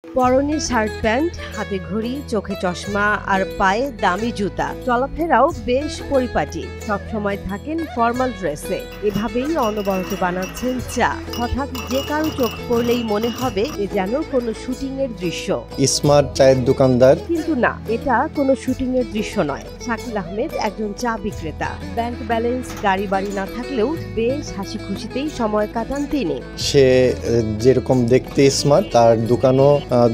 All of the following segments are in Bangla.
পরনে শার্ট প্যান্ট, হাতে ঘড়ি, চোখে চশমা আর পায়ে দামি জুতা। চলাফেরাও বেশ পরিপাটি, সবসময় থাকেন ফর্মাল ড্রেসে। এভাবেই অনবরত বানাচ্ছেন চা। হঠাৎ যে কারো চোখ পড়লেই মনে হবে এ যেন কোনো শুটিং এর দৃশ্য। স্মার্ট চায়ের দোকানদার। কিন্তু না, এটা কোনো শুটিং এর দৃশ্য নয়। শাকিল আহমেদ একজন চা বিক্রেতা। ব্যাংক ব্যালেন্স, গাড়ি বাড়ি না থাকলেও বেশ হাসি খুশিতেই সময় কাটান তিনি। সে যেরকম দেখতে স্মার্ট, তার দোকানও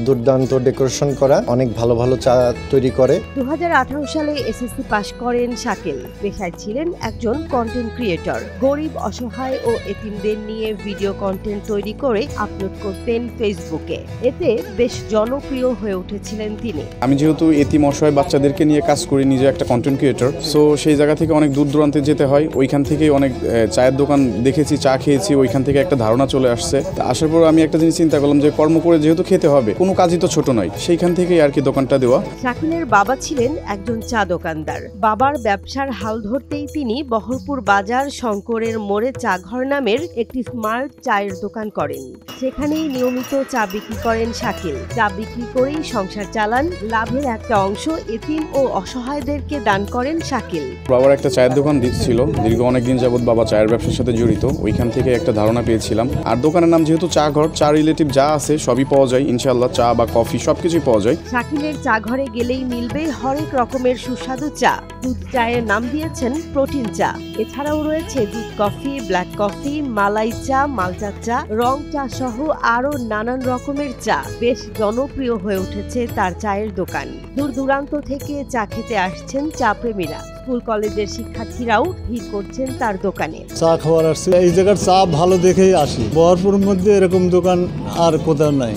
দুর্দান্ত ডেকোরেশন করা, অনেক ভালো ভালো চা তৈরি করে। 2018 সালে এসএসসি পাশ করেন শাকিল। পেশায় ছিলেন একজন কন্টেন্ট ক্রিয়েটর। গরিব, অসহায় ও এতিমদের নিয়ে ভিডিও কন্টেন্ট তৈরি করে আপলোড করতেন ফেসবুকে। এতে বেশ জনপ্রিয় হয়ে উঠেছিলেন তিনি। আমি যেহেতু এতিম অসহায় বাচ্চাদেরকে নিয়ে কাজ করি, নিজে একটা কন্টেন্ট ক্রিয়েটর, সো সেই জায়গা থেকে অনেক দূর দূরান্তে যেতে হয়। ওইখান থেকেই অনেক চায়ের দোকান দেখেছি, চা খেয়েছি, ওইখান থেকে একটা ধারণা চলে আসছে। আসার পর আমি একটা জিনিস চিন্তা করলাম যে কর্ম করে যেহেতু খেতে হবে, কোনো কাজই তো ছোট নয়, সেইখান থেকেই আর কি দোকানটা দেওয়া। শাকিলের বাবা ছিলেন একজন চা দোকানদার। বাবার ব্যবসার হাল ধরতেই তিনি বহরপুর বাজার শঙ্করের মোড়ে চাঘর নামের একটি স্মার্ট চায়ের দোকান করেন। সেখানেই নিয়মিত চা বিক্রি করেন শাকিল। চা বিক্রি করেই সংসার চালান। লাভের একটা অংশ এতিম ও অসহায়দেরকে দান করেন শাকিল। বাবার একটা চায়ের দোকান ছিল, দীর্ঘ অনেকদিন যাবৎ বাবা চায়ের ব্যবসার সাথে জড়িত। ওইখান থেকে একটা ধারণা পেয়েছিলাম। আর দোকানের নাম যেহেতু চা ঘর, চা রিলেটিভ যা আছে সবই পাওয়া যায় ইনশাআল্লাহ। চা বা কফি সবকিছুই পাওয়া যায়। শাকিলের চা ঘরে গেলেই মিলবে হরেক রকমের সুস্বাদু চা। দুধ চায়ের নাম দিয়েছেন প্রোটিন চা। এছাড়াও রয়েছে দুধ কফি, ব্ল্যাক কফি, মালাই চা, মালটা চা, রং চা সহ আরো নানান রকমের চা। বেশ জনপ্রিয় হয়ে উঠেছে তার চায়ের দোকান। দূর দূরান্ত থেকে চা খেতে আসছেন চা প্রেমীরা। স্কুল কলেজের শিক্ষার্থীরাও ভিড় করছেন তার দোকানে। চা খাওয়ার আসছে, এই জায়গার চা ভালো দেখেই আসি। বহরপুরের মধ্যে এরকম দোকান আর কোথাও নাই।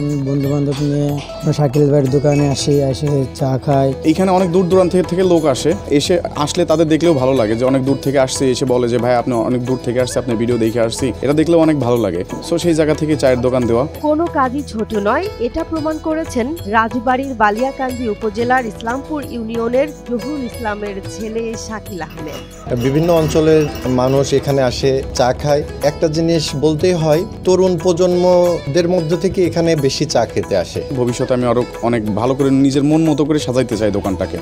আমি বন্ধু বান্ধব নিয়ে শাকিল ভাইয়ের দোকানে আসি, এসে চা খাই। এইখানে অনেক দূর দূরান্ত থেকে লোক আসলে তাদের দেখলেও ভালো লাগে যে অনেক দূর থেকে আসছে, এসে বলে যে ভাই আপনি অনেক দূর থেকে আসছে, আপনার ভিডিও দেখে আসছি। এটা দেখলেও অনেক ভালো লাগে। সো সেই জায়গা থেকে চায়ের দোকান দেওয়া কোনো কাজই ছোট নয়, এটা প্রমাণ করেছেন রাজবাড়ীর বালিয়াকান্দি উপজেলার ইসলামপুর ইউনিয়নের জহুরুল ইসলামের ছেলে শাকিল আহমেদ। বিভিন্ন অঞ্চলের মানুষ এখানে আসে, চা খায়। একটা জিনিস বলতেই হয়, তরুণ প্রজন্মদের মধ্যে থেকে এখানে বেশি চা খেতে আসে। ভবিষ্যতে আমি আরো অনেক ভালো করে নিজের মন মতো করে সাজাইতে চাই দোকানটাকে।